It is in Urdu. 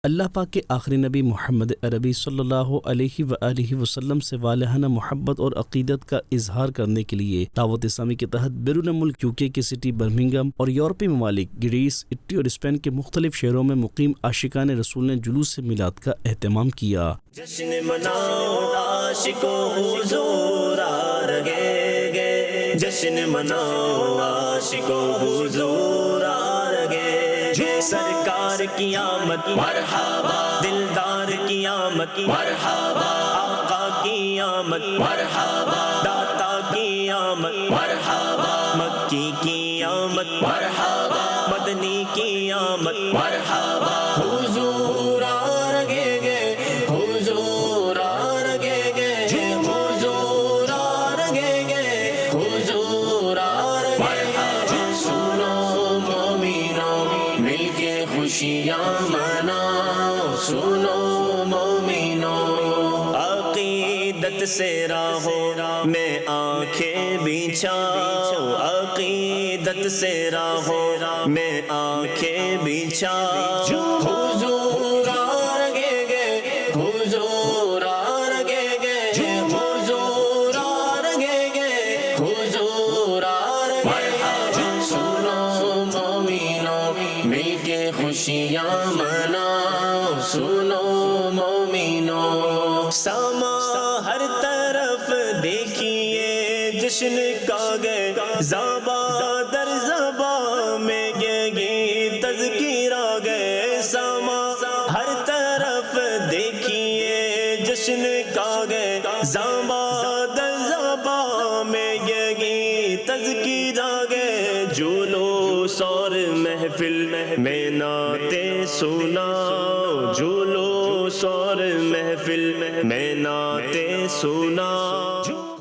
اللہ پاک کے آخری نبی محمد عربی صلی اللہ علیہ وآلہ وسلم سے والہانہ محبت اور عقیدت کا اظہار کرنے کے لیے دعوت اسلامی کے تحت بیرون ملک یوکے کی سٹی برمنگھم اور یورپی ممالک گریس، اٹلی اور اسپین کے مختلف شہروں میں مقیم عاشقان رسول نے جلوس میلاد کا اہتمام کیا۔ جشن مناؤ عاشقوں حضور آ رہے گے، جشن مناؤ عاشقوں حضور آ رہے گے، سرکار کی آمد مرحبا، دلدار کی آمد مرحبا، آقا کی آمد مرحبا، داتا کی آمد مرحبا، مکی کی آمد مرحبا، مدنی کی آمد مرحبا، حضور آ رہے گے، حضور آ رہے گے، حضور آ رہے گے، حضور آ رہے گے، سنو مومنو مل کے خوشیاں مناؤ، سنو مومنو عقیدت سے راہوں میں آنکھیں بچھاؤ، عقیدت سے راہوں میں آنکھیں بچھاؤ، حضور آ رہے گے، حضور آ رہے گے، حضور آ رہے گے، حضور آ رہے گے، سنو مومنو مل کے خوشیاں مناؤ، سنو مومنو، ساما ہر طرف دیکھیے جشن کا گئے، زباں در زباں میں گی تذکیرہ گئے، ساما ہر طرف دیکھیے جشن کا گئے، زباں در زباں میں گی تذکیرہ گئے، جلوس اور محفل میں نعتیں سناؤ، جلوس اور محفل میں نعتیں سناؤ،